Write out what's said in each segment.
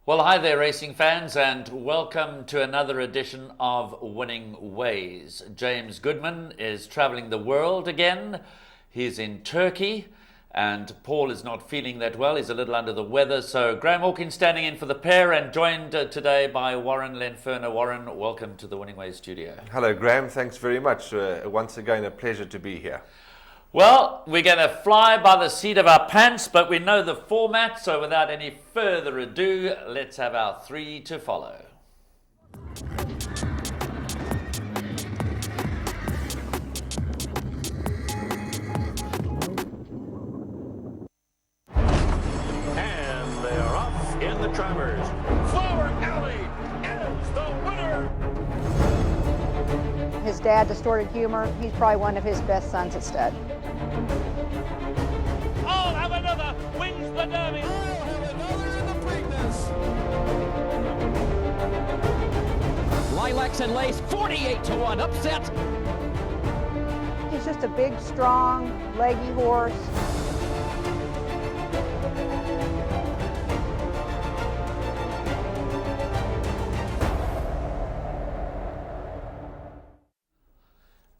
Well, hi there, racing fans, and welcome to another edition of Winning Ways. James Goodman is traveling the world again. He's in Turkey, and Paul is not feeling that well. He's a little under the weather. So Graham Hawkins standing in for the pair and joined today by Warren Lenferner. Warren, welcome to the Winning Ways studio. Hello, Graham. Thanks very much. Once again, a pleasure to be here. Well, we're going to fly by the seat of our pants, but we know the format, so without any further ado, let's have our three to follow. And they are off in the Travers. Flower Alley is the winner. His dad, Distorted Humor, he's probably one of his best sons at stud. I'll have another, wins the Derby. I'll have another in the Preakness. Lilacs and Lace, 48-1, upset. He's just a big, strong, leggy horse.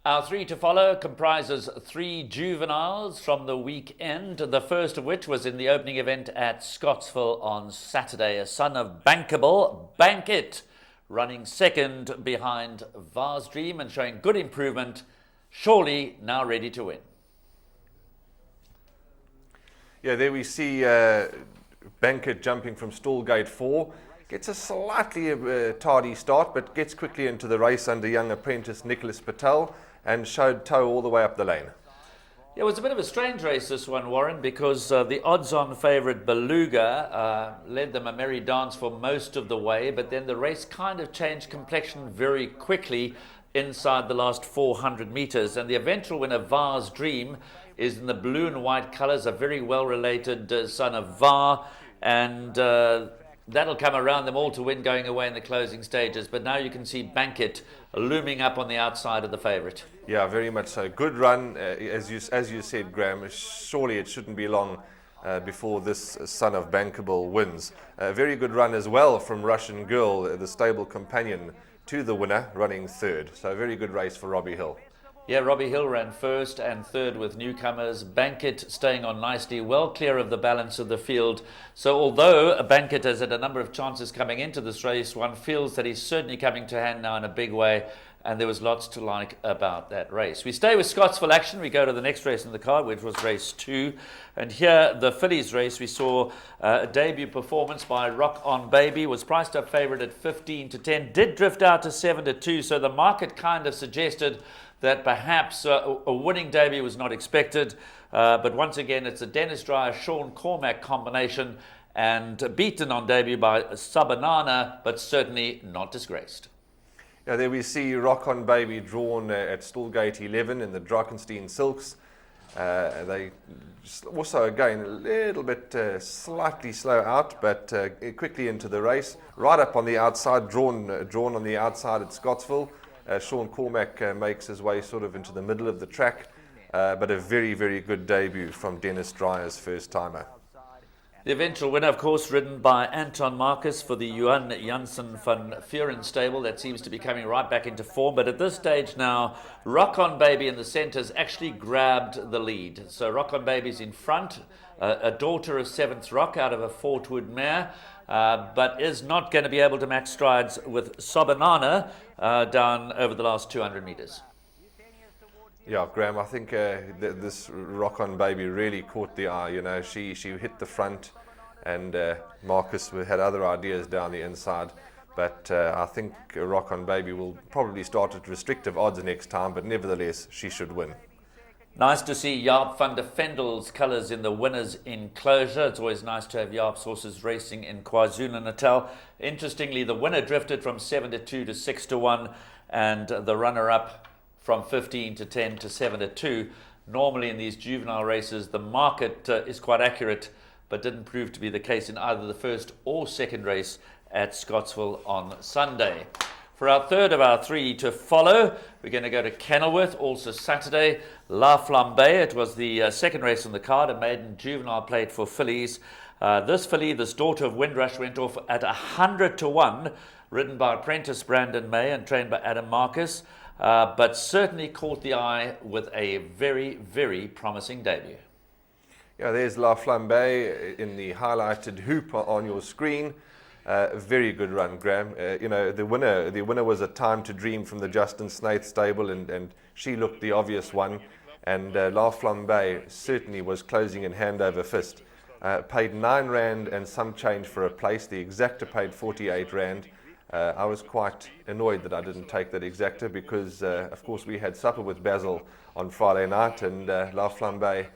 Our three to follow comprises three juveniles from the weekend, the first of which was in the opening event at Scottsville on Saturday, a son of Bankable, Bank It, running second behind Vars Dream and showing good improvement, surely now ready to win. Yeah, there we see Bank It jumping from stall gate 4. Gets a slightly tardy start, but gets quickly into the race under young apprentice Nicholas Patel and showed toe all the way up the lane. It was a bit of a strange race, this one, Warren, because the odds-on favourite Beluga led them a merry dance for most of the way, but then the race kind of changed complexion very quickly inside the last 400 metres, and the eventual winner, Vars Dream, is in the blue and white colours, a very well-related son of Var, and that'll come around them all to win going away in the closing stages. But now you can see Bank It looming up on the outside of the favourite. Yeah, very much so. Good run, as you said, Graham. Surely it shouldn't be long before this son of Bankable wins. A very good run as well from Russian Girl, the stable companion to the winner, running third. So a very good race for Robbie Hill. Yeah, Robbie Hill ran first and third with newcomers. Bank It staying on nicely, well clear of the balance of the field. So although Bank It has had a number of chances coming into this race, one feels that he's certainly coming to hand now in a big way, and there was lots to like about that race. We stay with Scottsville action. We go to the next race in the card, which was race 2. And here, the fillies race, we saw a debut performance by Rock On Baby, was priced up favourite at 15-10, did drift out to 7-2, so the market kind of suggested that perhaps a winning debut was not expected. But once again, it's a Dennis Dreyer, Sean Cormack combination, and beaten on debut by Sabanana, but certainly not disgraced. Yeah, there we see Rock On Baby drawn at Stallgate 11 in the Drakenstein Silks. They also, again, a little bit slightly slow out, but quickly into the race. Right up on the outside, drawn on the outside at Scottsville. Sean Cormack makes his way sort of into the middle of the track, but a very, very good debut from Dennis Dreyer's first-timer. The eventual winner, of course, ridden by Anton Marcus for the Johan Janssen van Vuren stable. That seems to be coming right back into form. But at this stage now, Rock On Baby in the centre's actually grabbed the lead. So Rock On Baby's in front, a daughter of Seventh Rock out of a Fortwood mare, but is not going to be able to match strides with Sabanana down over the last 200 metres. Yeah, Graham, I think this Rock On Baby really caught the eye. You know, she hit the front, and Marcus had other ideas down the inside. But I think Rock On Baby will probably start at restrictive odds next time, but nevertheless, she should win. Nice to see Jaap van der Vendel's colours in the winner's enclosure. It's always nice to have Jaap's horses racing in KwaZulu-Natal. Interestingly, the winner drifted from 7-2 to 6-1, and the runner-up from 15-10 to 7-2. Normally in these juvenile races, the market is quite accurate but didn't prove to be the case in either the first or second race at Scottsville on Sunday. For our third of our three to follow, we're going to go to Kenilworth, also Saturday. La Flambe, it was the second race on the card, a maiden juvenile plate for fillies. This filly, this daughter of Windrush, went off at 100 to 1, ridden by apprentice Brandon May and trained by Adam Marcus, but certainly caught the eye with a very, very promising debut. Yeah, there's La Flambe in the highlighted hoop on your screen. Very good run, Graham. The winner was A Time to Dream from the Justin Snaith stable, and she looked the obvious one. And La Flambe certainly was closing in hand over fist. Paid 9 rand and some change for a place. The exacta paid 48 rand. I was quite annoyed that I didn't take that exacta because, of course, we had supper with Basil on Friday night, and La Flambe,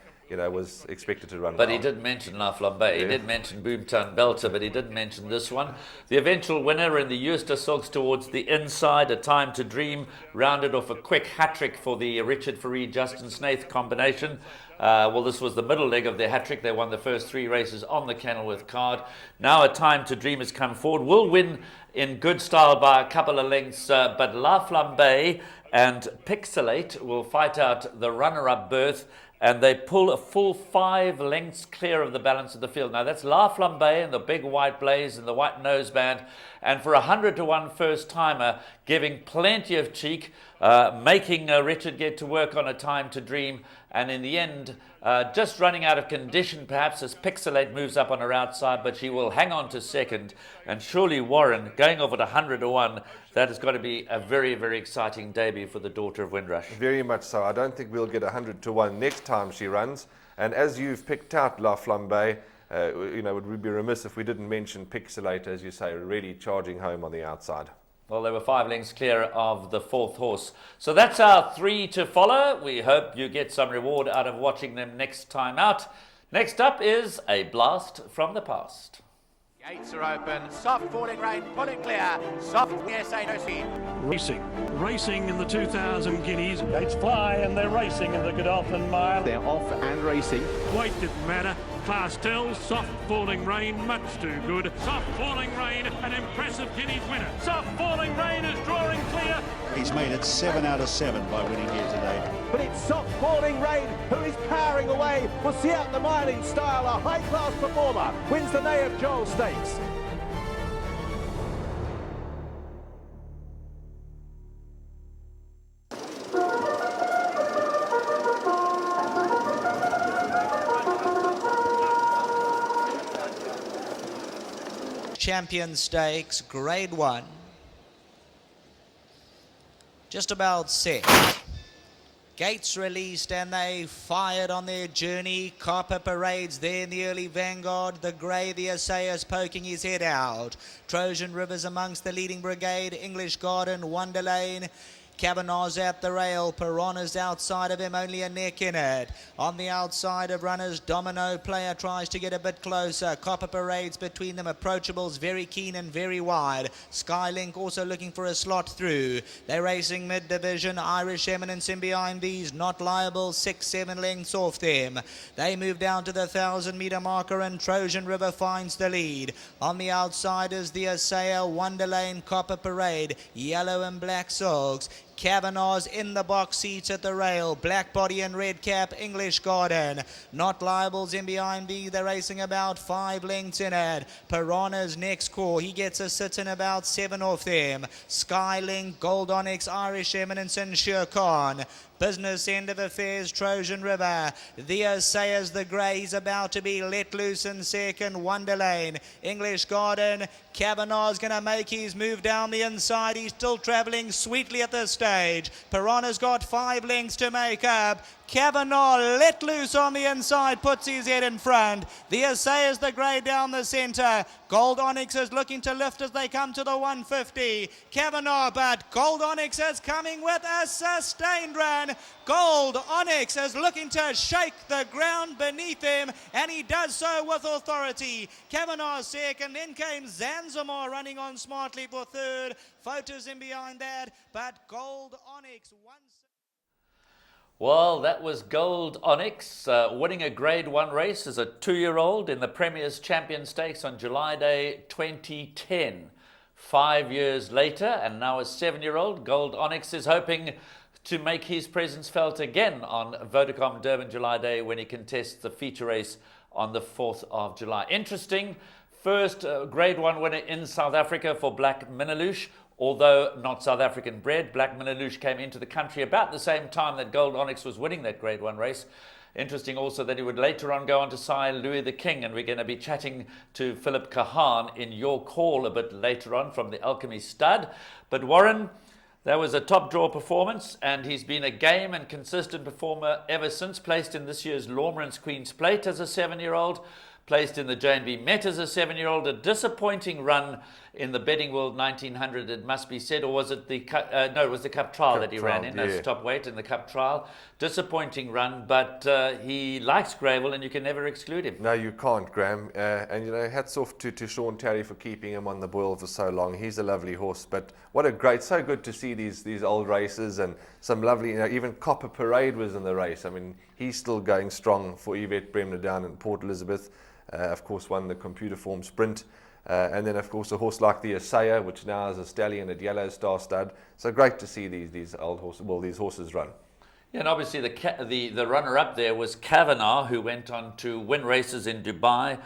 was expected to run But well. he did mention La Flambe. He did mention Boomtown Belter, but he didn't mention this one. The eventual winner in the Easter Silks towards the inside, A Time to Dream, rounded off a quick hat-trick for the Richard Fareed Justin Snaith combination. This was the middle leg of their hat-trick. They won the first 3 races on the Kenilworth card. Now A Time to Dream has come forward. Will win in good style by a couple of lengths, but La Flambe and Pixelate will fight out the runner-up berth, and they pull a full 5 lengths clear of the balance of the field. Now that's La Flambe and the big white blaze and the white noseband, and for 100 to 1 first timer, giving plenty of cheek, making Richard get to work on A Time to Dream, and in the end just running out of condition perhaps as Pixelate moves up on her outside, but she will hang on to second. And surely Warren going off at 100 to 1, that has got to be a very, very exciting debut for the daughter of Windrush. Very much so. I don't think we'll get 100 to 1 next time she runs. And as you've picked out La Flambe, we'd be remiss if we didn't mention Pixelate, as you say, really charging home on the outside. Well, they were 5 lengths clear of the 4th horse. So that's our 3 to follow. We hope you get some reward out of watching them next time out. Next up is a blast from the past. Gates are open, soft falling rain, pulling clear, soft, yes, ain't no speed. Racing in the 2000 guineas. Gates fly and they're racing in the Godolphin Mile. They're off and racing. Weight didn't matter. Class tells, soft falling rain, much too good. Soft falling rain, an impressive guineas winner. Soft falling rain is drawing clear. He's made it 7 out of 7 by winning here today. But it's soft falling rain who is powering away. We'll see out the mile in style. A high-class performer wins the Nay of Joel Stakes. Champion Stakes, Grade 1. Just about set. Gates released and they fired on their journey. Copper Parade's there in the early vanguard. The grey, the Assayas poking his head out. Trojan River's amongst the leading brigade. English Garden, Wonderlane. Cabanag's at the rail, Piranha's outside of him, only a neck in it. On the outside of runners, Domino Player tries to get a bit closer. Copper Parade's between them, Approachable's very keen and very wide. Skylink also looking for a slot through. They're racing mid-division, Irish Eminence in behind these, Not Liable, 6-7 lengths off them. They move down to the 1,000-metre marker and Trojan River finds the lead. On the outside is the Assaya, Wonderlane, Copper Parade, Yellow and Black Silks. Kavanaugh's in the box seats at the rail. Black Body and Red Cap, English Garden. Not Liable's in behind these. They're racing about 5 lengths in it. Piranha's next core. He gets a sit in about 7 off them. Skylink, Gold Onyx, Irish Eminence and Shere Khan. Business End of Affairs, Trojan River. The Assayas, the grey, he's about to be let loose in second. Wonderlane, English Garden. Kavanaugh's going to make his move down the inside. He's still travelling sweetly at this stage. Piranha's got 5 lengths to make up. Kavanagh let loose on the inside, puts his head in front. The Assayas, the grey, down the centre. Gold Onyx is looking to lift as they come to the 150. Kavanagh, but Gold Onyx is coming with a sustained run. Gold Onyx is looking to shake the ground beneath him, and he does so with authority. Kavanagh second, then came Zanzibar running on smartly for third. Photos in behind that, but Gold Onyx once. Well, that was Gold Onyx winning a Grade 1 race as a 2-year-old in the Premier's Champion Stakes on July Day 2010. 5 years later, and now a 7-year-old, Gold Onyx is hoping to make his presence felt again on Vodacom Durban July Day when he contests the feature race on the 4th of July. Interesting, first Grade 1 winner in South Africa for Black Miniloosh. Although not South African bred, Black Miniloosh came into the country about the same time that Gold Onyx was winning that Grade 1 race. Interesting also that he would later on go on to sire Louis the King, and we're going to be chatting to Philip Kahan in Your Call a bit later on from the Alchemy Stud. But Warren, that was a top draw performance, and he's been a game and consistent performer ever since. Placed in this year's Lormans Queen's Plate as a 7-year-old. Placed in the J&B Met as a 7-year-old, a disappointing run in the Betting World 1900, it must be said, or was it the no, it was the Cup Trial that he ran in as top weight in the Cup Trial. Disappointing run, but he likes Gravel, and you can never exclude him. No, you can't, Graham. And you know, hats off to Sean Terry for keeping him on the boil for so long. He's a lovely horse, but what a great, so good to see these old races and some lovely. You know, even Copper Parade was in the race. I mean, he's still going strong for Yvette Bremner down in Port Elizabeth. Of course, won the computer form sprint. And then, of course, a horse like the Asaya, which now is a stallion at Yellow Star Stud. So great to see these old horses, well, these horses run. Yeah, and obviously the runner-up there was Kavanagh, who went on to win races in Dubai.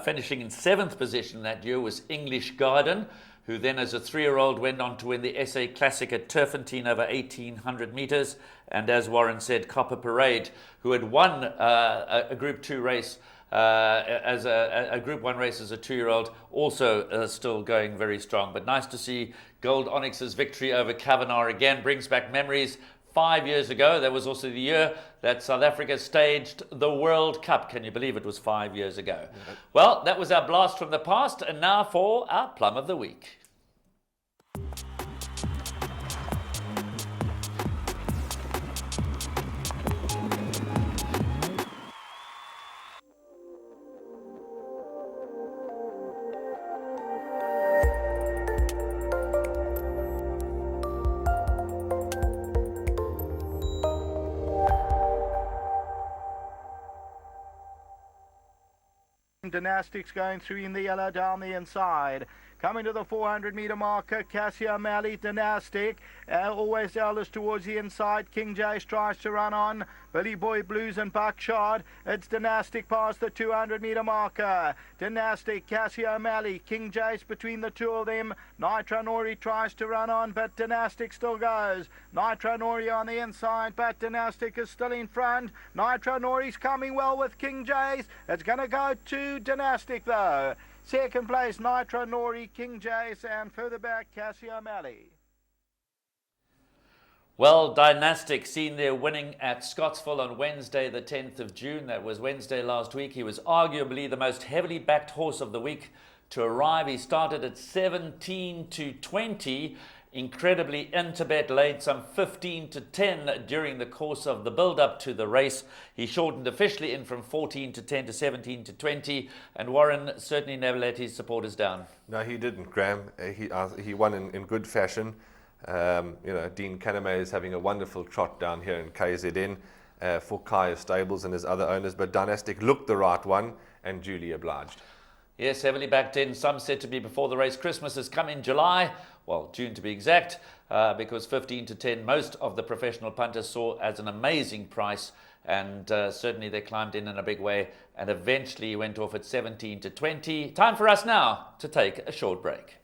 Finishing in 7th position that year was English Garden, who then as a 3-year-old went on to win the SA Classic at Turfentine over 1,800 metres. And as Warren said, Copper Parade, who had won a Group 2 race as a Group 1 race as a 2-year-old, also still going very strong. But nice to see Gold Onyx's victory over Kavanagh again. Brings back memories. 5 years ago, that was also the year that South Africa staged the World Cup. Can you believe it was 5 years ago? Yeah. Well, that was our blast from the past, and now for our Plum of the Week. Dynastics going through in the yellow down the inside. Coming to the 400-metre marker, Cassia Malley, Dynastic. Always Elders towards the inside. King Jace tries to run on. Billy Boy Blues and Buckshot. It's Dynastic past the 200-metre marker. Dynastic, Cassia Malley, King Jace between the two of them. Nitro Nori tries to run on, but Dynastic still goes. Nitro Nori on the inside, but Dynastic is still in front. Nitro Nori's coming well with King Jace. It's going to go to Dynastic though. Second place, Nitro Nori, King Jace, and further back, Cassia Malley. Well, Dynastic seen there winning at Scottsville on Wednesday, the 10th of June. That was Wednesday last week. He was arguably the most heavily backed horse of the week to arrive. He started at 17 to 20. Incredibly, Interbet laid some 15 to 10 during the course of the build-up to the race. He shortened officially in from 14 to 10 to 17 to 20, and Warren certainly never let his supporters down. No, he didn't, Graham. He won in good fashion. You know, Dean Caname is having a wonderful trot down here in KZN for Kaya Stables and his other owners, but Dynastic looked the right one and duly obliged. Yes, heavily backed in. Some said to be before the race. Christmas has come in July. Well, June to be exact, because 15 to 10, most of the professional punters saw as an amazing price, and certainly they climbed in a big way, and eventually went off at 17 to 20. Time for us now to take a short break.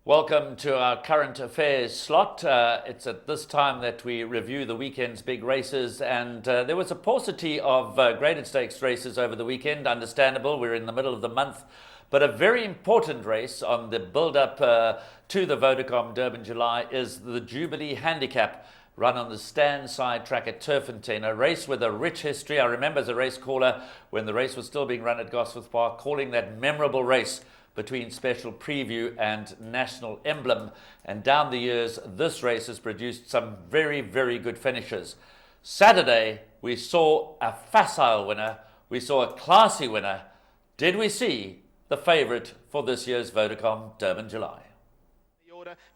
Welcome to our current affairs slot. It's at this time that we review the weekend's big races, and there was a paucity of graded stakes races over the weekend. Understandable, we're in the middle of the month, but a very important race on the build-up to the Vodacom Durban July is the Jubilee Handicap, run on the stand side track at Turffontein, a race with a rich history. I remember as a race caller when the race was still being run at Gosforth Park, calling that memorable race between Special Preview and National Emblem. And down the years, this race has produced some very, very good finishes. Saturday, we saw a facile winner. We saw a classy winner. Did we see the favourite for this year's Vodacom Durban July?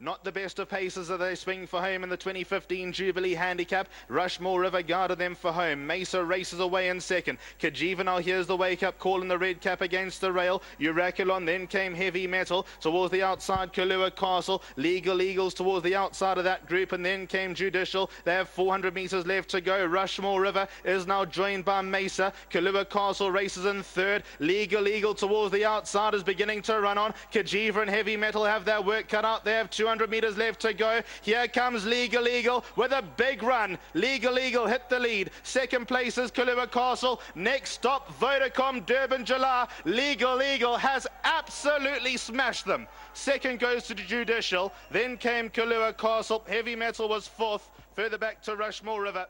Not the best of paces as they swing for home in the 2015 Jubilee Handicap. Rushmore River guarded them for home. Mesa races away in second. Kajivanal, here's the wake-up call in the red cap against the rail. Uraculon, then came Heavy Metal. Towards the outside, Kalua Castle. Legal Eagles towards the outside of that group, and then came Judicial. They have 400 metres left to go. Rushmore River is now joined by Mesa. Kalua Castle races in third. Legal Eagle towards the outside is beginning to run on. Kajiva and Heavy Metal have their work cut out. They have 200 metres left to go. Here comes Legal Eagle with a big run. Legal Eagle hit the lead. Second place is Kalua Castle. Next stop, Vodacom Durban July. Legal Eagle has absolutely smashed them. Second goes to Judicial. Then came Kalua Castle. Heavy Metal was fourth. Further back to Rushmore River.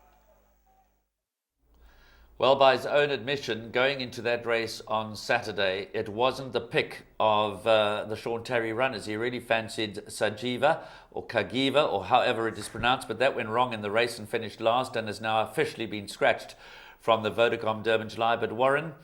Well, by his own admission, going into that race on Saturday, it wasn't the pick of the Sean Terry runners. He really fancied Sajiva or Kagiva or however it is pronounced, but that went wrong in the race and finished last and has now officially been scratched from the Vodacom Durban July. But Warren,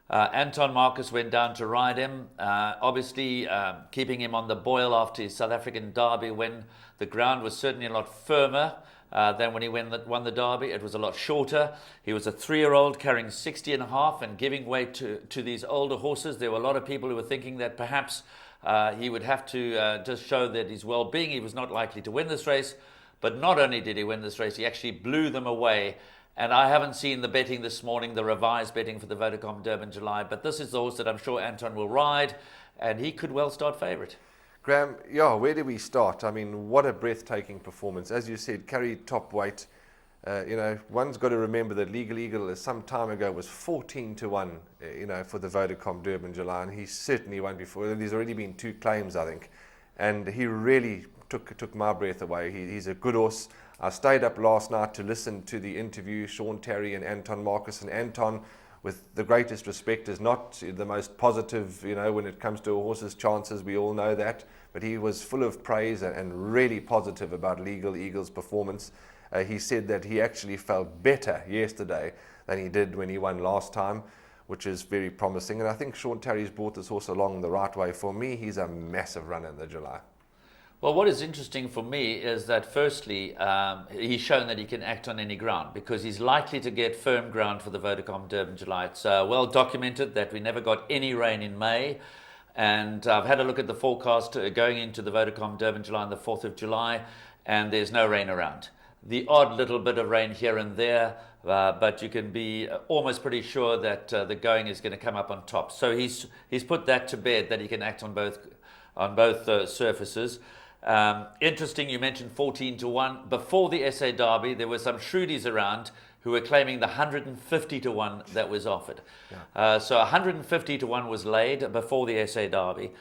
Anton Marcus went down to ride him, obviously keeping him on the boil after his South African derby when the ground was certainly a lot firmer than when he won the derby. It was a lot shorter. He was a 3-year-old carrying 60.5 and giving way to these older horses. There were a lot of people who were thinking that perhaps he would have to just show that his well-being. He was not likely to win this race. But not only did he win this race, he actually blew them away. And I haven't seen the betting this morning, the revised betting for the Vodacom Durban July. But this is the horse that I'm sure Anton will ride, and he could well start favourite. Graham, yeah, where do we start? I mean, what a breathtaking performance. As you said, carried top weight. One's got to remember that Legal Eagle some time ago was 14-1, for the Vodacom Durban July, and he certainly won't be for. There's already been 2 claims, I think, and he really took my breath away. He's a good horse. I stayed up last night to listen to the interview, Sean Terry and Anton Marcus, and Anton, with the greatest respect, is not the most positive, when it comes to a horse's chances. We all know that. But he was full of praise and really positive about Legal Eagle's performance. He said that he actually felt better yesterday than he did when he won last time, which is very promising. And I think Sean Terry's brought this horse along the right way. For me, he's a massive runner in the July. Well, what is interesting for me is that firstly, he's shown that he can act on any ground because he's likely to get firm ground for the Vodacom Durban July. It's well documented that we never got any rain in May. And I've had a look at the forecast going into the Vodacom Durban July on the 4th of July, and there's no rain around. The odd little bit of rain here and there, but you can be almost pretty sure that the going is going to come up on top. So he's put that to bed, that he can act on both surfaces. Interesting, you mentioned 14-1. Before the SA Derby, there were some shrewdies around who were claiming the 150-1 that was offered. Yeah. So 150-1 was laid before the SA Derby.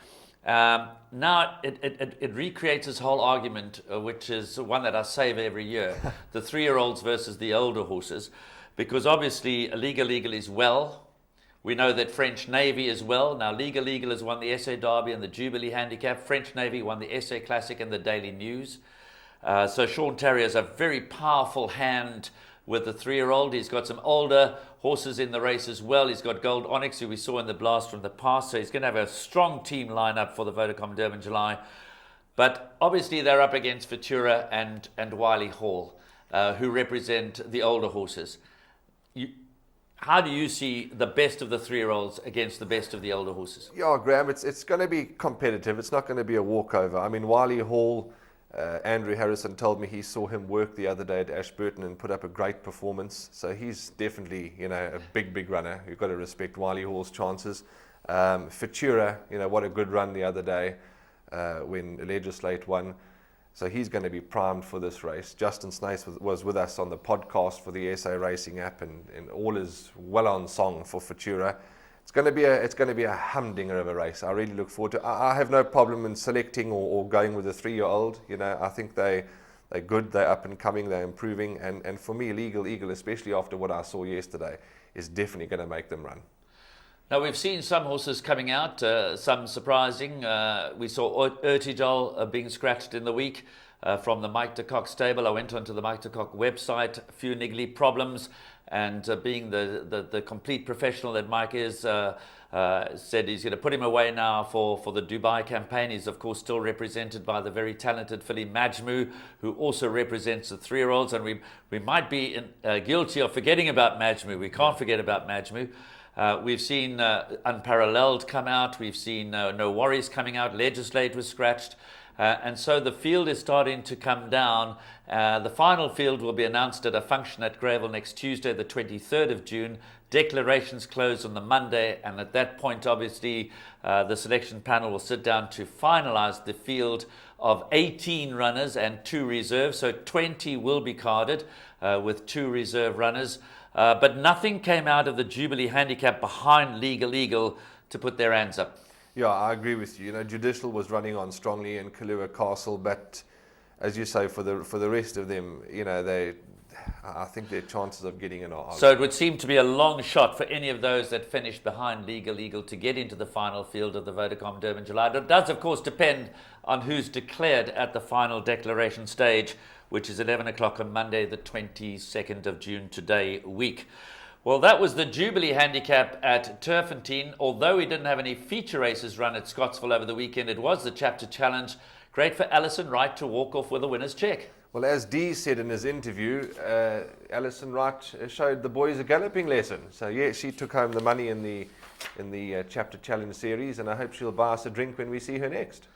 Now it recreates this whole argument, which is one that I save every year, the 3-year-olds versus the older horses, because obviously Legal Eagle is well. We know that French Navy is well. Now Legal Eagle has won the SA Derby and the Jubilee Handicap. French Navy won the SA Classic and the Daily News. So Sean Terry has a very powerful hand with the 3-year-old. He's got some older horses in the race as well. He's got Gold Onyx, who we saw in the blast from the past. So he's going to have a strong team lineup for the Vodacom Durban July. But obviously they're up against Futura and Wiley Hall, who represent the older horses. How do you see the best of the 3-year-olds against the best of the older horses? Yeah, Graham, it's going to be competitive. It's not going to be a walkover. I mean, Wiley Hall, Andrew Harrison told me he saw him work the other day at Ashburton and put up a great performance. So he's definitely, a big runner. You've got to respect Wiley Hall's chances. Futura, what a good run the other day. when Legislate won. So he's going to be primed for this race. Justin Snaith was with us on the podcast for the SA Racing app, and all is well on song for Futura. It's going to be a humdinger of a race. I really look forward to it. I have no problem in selecting or going with a 3-year-old. You know, I think they're good, they're up and coming, they're improving, and for me, Legal Eagle, especially after what I saw yesterday, is definitely going to make them run. Now, we've seen some horses coming out, some surprising. We saw Urtijol being scratched in the week from the Mike de Kock stable. I went onto the Mike de Kock website, a few niggly problems, and being the complete professional that Mike is, said he's going to put him away now for the Dubai campaign. He's, of course, still represented by the very talented filly Majmu, who also represents the 3-year-olds, and we might be guilty of forgetting about Majmu. We can't forget about Majmu. We've seen Unparalleled come out. We've seen No Worries coming out. Legislate was scratched. And so the field is starting to come down. The final field will be announced at a function at Greyville next Tuesday, the 23rd of June. Declarations close on the Monday. And at that point, obviously, the selection panel will sit down to finalize the field of 18 runners and 2 reserves. So 20 will be carded with 2 reserve runners. But nothing came out of the Jubilee Handicap behind Legal Eagle to put their hands up. Yeah, I agree with you. You know, Judicial was running on strongly in Kalua Castle, but as you say, for the rest of them, you know, I think their chances of getting in are. So it would seem to be a long shot for any of those that finished behind Legal Eagle to get into the final field of the Vodacom Durban July. It does, of course, depend on who's declared at the final declaration stage, which is 11 o'clock on Monday, the 22nd of June, today week. Well, that was the Jubilee Handicap at Turfentine. Although we didn't have any feature races run at Scottsville over the weekend, it was the Chapter Challenge. Great for Alison Wright to walk off with a winner's check. Well, as Dee said in his interview, Alison Wright showed the boys a galloping lesson. So, yeah, she took home the money in the Chapter Challenge series, and I hope she'll buy us a drink when we see her next.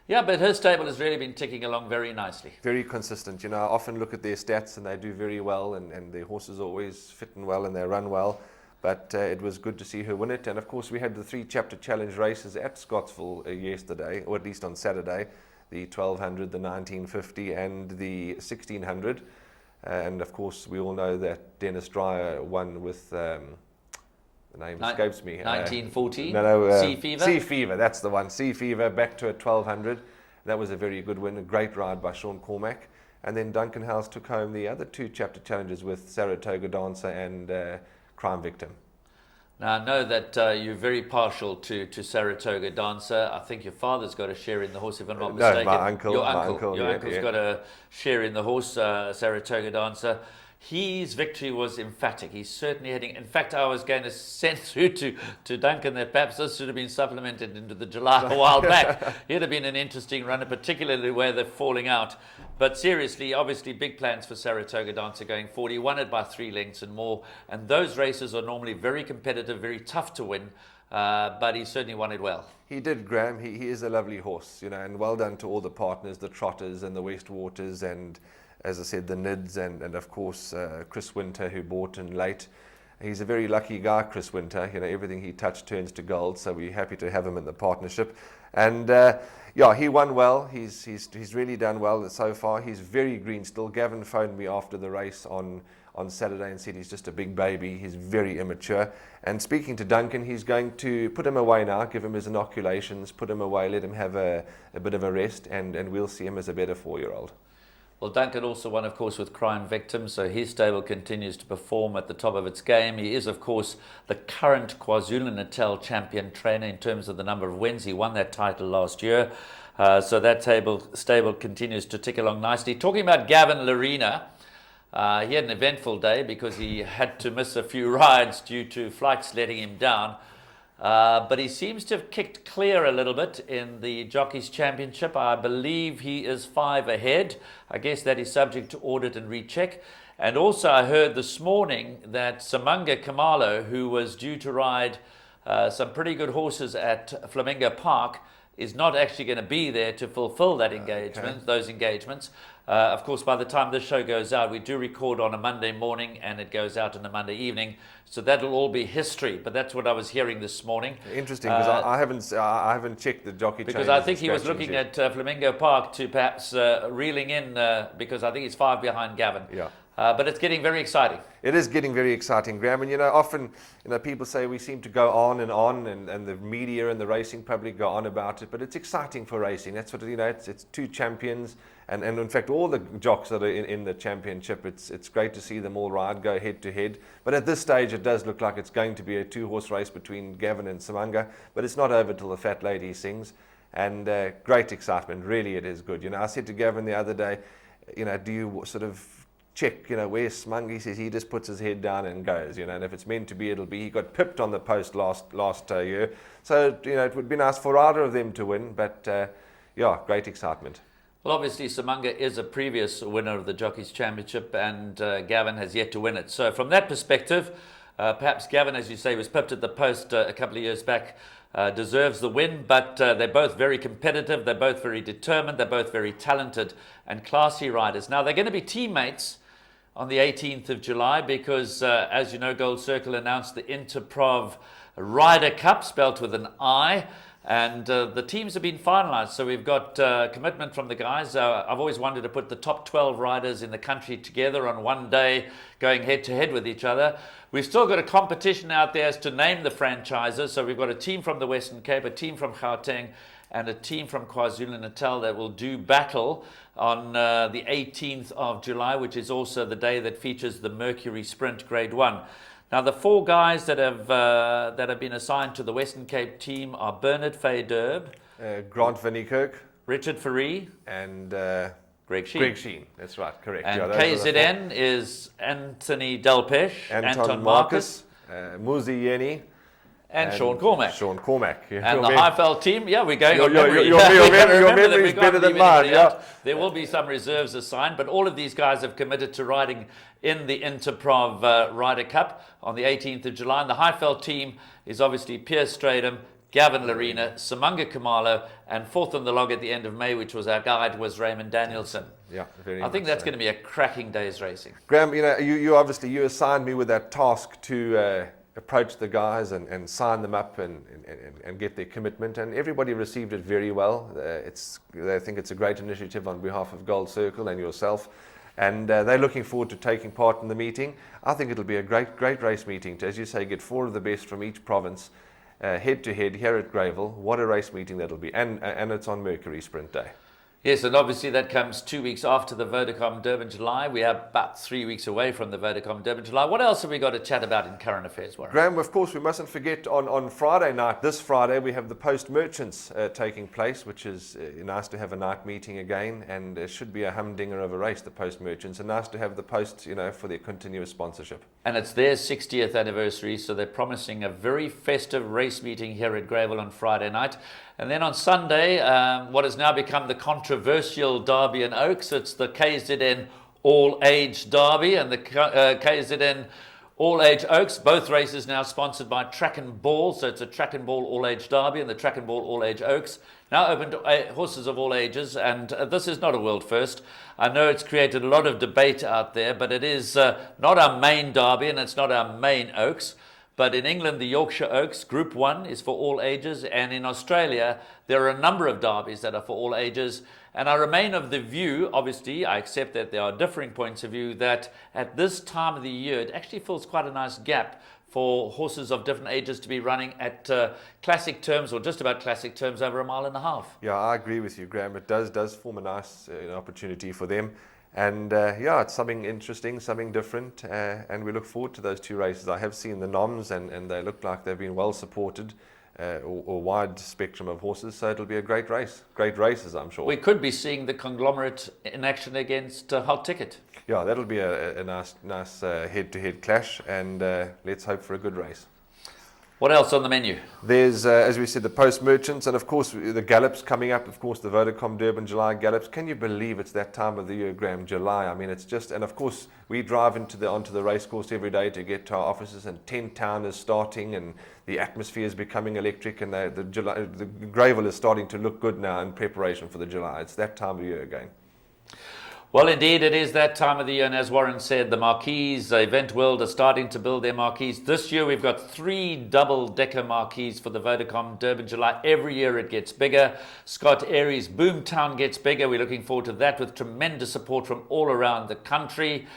Yeah, but her stable has really been ticking along very nicely. Very consistent. You know, I often look at their stats and they do very well, and their horses are always fitting well and they run well. But it was good to see her win it. And of course, we had the 3 Chapter Challenge races at Scottsville yesterday, or at least on Saturday, the 1200, the 1950, and the 1600. And of course, we all know that Dennis Dreyer won with. The name escapes me. 1914? Sea Fever? Sea Fever, that's the one. Sea Fever, back to a 1200. That was a very good win, a great ride by Sean Cormack. And then Duncan House took home the other 2 Chapter Challenges with Saratoga Dancer and Crime Victim. Now, I know that you're very partial to Saratoga Dancer. I think your father's got a share in the horse, if I'm not mistaken. No, my uncle. Your Yeah, uncle's got a share in the horse, Saratoga Dancer. His victory was emphatic. He's certainly heading. In fact, I was going to send through to Duncan that perhaps this should have been supplemented into the July a while back. He'd have been an interesting runner, particularly where they're falling out. But seriously, obviously, big plans for Saratoga Dancer going forward. He won it by 3 lengths and more. And those races are normally very competitive, very tough to win. But he certainly won it well. He did, Graham. He is a lovely horse, you know, and well done to all the partners, the Trotters and the Westwaters, and as I said, the Nids, and of course Chris Winter, who bought in late. He's a very lucky guy, Chris Winter. You know, everything he touched turns to gold, so we're happy to have him in the partnership. And yeah, he won well. He's really done well so far. He's very green still. Gavin phoned me after the race on Saturday and said he's just a big baby. He's very immature. And speaking to Duncan, he's going to put him away now, give him his inoculations, put him away, let him have a bit of a rest, and we'll see him as a better 4-year-old. Well, Duncan also won, of course, with Crime Victim, so his stable continues to perform at the top of its game. He is, of course, the current KwaZulu-Natal champion trainer in terms of the number of wins. He won that title last year, so that stable continues to tick along nicely. Talking about Gavin Larena, he had an eventful day because he had to miss a few rides due to flights letting him down. But he seems to have kicked clear a little bit in the Jockeys Championship. I believe he is 5 ahead. I guess that is subject to audit and recheck. And also I heard this morning that Samanga Kamalo, who was due to ride some pretty good horses at Flamingo Park, is not actually going to be there to fulfill that engagement, those engagements. Of course, by the time this show goes out, we do record on a Monday morning and it goes out on a Monday evening. So that'll all be history. But that's what I was hearing this morning. Interesting, because I haven't checked the jockey changes. Because I think he was looking at Flamingo Park to perhaps reeling in, because I think he's 5 behind Gavin. Yeah. But it's getting very exciting. It is getting very exciting, Graham. And, often, people say we seem to go on, and the media and the racing public go on about it. But it's exciting for racing. That's what, it's two champions. And in fact, all the jocks that are in the championship, it's great to see them all go head to head. But at this stage, it does look like it's going to be a 2-horse race between Gavin and Samanga. But it's not over till the fat lady sings. And great excitement. Really, it is good. I said to Gavin the other day, do you sort of check, where's Smung? He says he just puts his head down and goes, and if it's meant to be, it'll be. He got pipped on the post last year. So, it would be nice for either of them to win, but great excitement. Well, obviously, Samanga is a previous winner of the Jockeys' Championship, and Gavin has yet to win it. So, from that perspective, perhaps Gavin, as you say, was pipped at the post a couple of years back, deserves the win, but they're both very competitive, they're both very determined, they're both very talented and classy riders. Now, they're going to be teammates on the 18th of July because, as you know, Gold Circle announced the Interprov Ryder Cup, spelt with an I, and the teams have been finalised. So we've got commitment from the guys. I've always wanted to put the top 12 riders in the country together on one day, going head-to-head with each other. We've still got a competition out there as to name the franchises. So we've got a team from the Western Cape, a team from Gauteng, and a team from KwaZulu-Natal that will do battle on the 18th of July, which is also the day that features the Mercury Sprint Grade 1. Now, the 4 guys that have been assigned to the Western Cape team are Bernard Faye-Durb, Grant Van Niekerk, Richard Fourie, and Greg Sheen. Greg Sheen, that's right, correct. And KZN is Anthony Delpesh, Anton Marcus, Muzi Yeni, and Sean Cormack. Sean Cormack. Yeah. And the Highveld team, we're going on memory. Your memory is better than mine. Yeah. There will be some reserves assigned, but all of these guys have committed to riding in the Interprov Ryder Cup on the 18th of July. And the Highveld team is obviously Piers Stradham, Gavin Larina, Samanga Khumalo, and fourth on the log at the end of May, which was our guide, was Raymond Danielson. Yeah, I think that's going to be a cracking day's racing. Graham, you obviously assigned me with that task to approach the guys and sign them up and get their commitment, and everybody received it very well. They think it's a great initiative on behalf of Gold Circle and yourself, and they're looking forward to taking part in the meeting. I think it'll be a great race meeting to, as you say, get 4 of the best from each province head to head here at Greyville. What a race meeting that'll be, and it's on Mercury Sprint Day. Yes, and obviously that comes 2 weeks after the Vodacom Durban July. We are about 3 weeks away from the Vodacom Durban July. What else have we got to chat about in current affairs, Warren? Graham, of course, we mustn't forget on Friday night, this Friday, we have the Post Merchants taking place, which is nice to have a night meeting again, and it should be a humdinger of a race, the Post Merchants, and nice to have the Post, for their continuous sponsorship. And it's their 60th anniversary, so they're promising a very festive race meeting here at Greyville on Friday night. And then on Sunday, what has now become the controversial Derby in Oaks, it's the KZN All-Age Derby and the KZN All-Age Oaks. Both races now sponsored by Track and Ball, so it's a Track and Ball All-Age Derby and the Track and Ball All-Age Oaks. Now open to horses of all ages, and this is not a world first. I know it's created a lot of debate out there, but it is not our main Derby and it's not our main Oaks. But in England, the Yorkshire Oaks, Group 1, is for all ages. And in Australia, there are a number of derbies that are for all ages. And I remain of the view, obviously, I accept that there are differing points of view, that at this time of the year, it actually fills quite a nice gap for horses of different ages to be running at classic terms, or just about classic terms, over 1.5 miles. Yeah, I agree with you, Graham. It does form a nice opportunity for them. And it's something interesting, something different, and we look forward to those 2 races. I have seen the noms, and they look like they've been well supported, or wide spectrum of horses, so it'll be a great race. Great races, I'm sure. We could be seeing the conglomerate in action against Hot Ticket. Yeah, that'll be a nice head-to-head clash, and let's hope for a good race. What else on the menu? There's, as we said, the Post Merchants, and of course the Gallops coming up. Of course, the Vodacom Durban July Gallops. Can you believe it's that time of the year, Graham? July. I mean, it's just, and of course we drive onto the racecourse every day to get to our offices, and 10 Town is starting, and the atmosphere is becoming electric, and the gravel is starting to look good now in preparation for the July. It's that time of year again. Well, indeed, it is that time of the year, and as Warren said, the marquees, Event World, are starting to build their marquees. This year, we've got 3 double-decker marquees for the Vodacom Durban July. Every year, it gets bigger. Scott Airy's Boomtown gets bigger. We're looking forward to that with tremendous support from all around the country.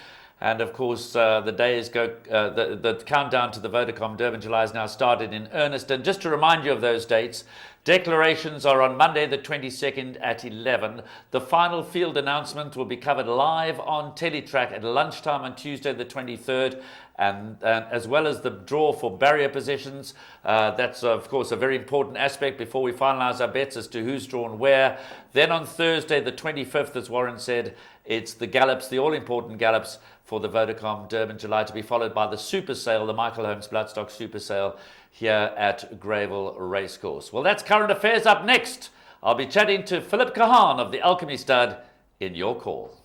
And of course, the days go, the countdown to the Vodacom Durban July has now started in earnest. And just to remind you of those dates, declarations are on Monday the 22nd at 11. The final field announcement will be covered live on Teletrack at lunchtime on Tuesday the 23rd. And as well as the draw for barrier positions. That's, of course, a very important aspect before we finalise our bets as to who's drawn where. Then on Thursday, the 25th, as Warren said, it's the gallops, the all-important gallops for the Vodacom Durban July, to be followed by the Super Sale, the Michael Holmes Bloodstock Super Sale here at Gravel Racecourse. Well, that's current affairs. Up next, I'll be chatting to Philip Kahan of the Alchemy Stud in Your Call.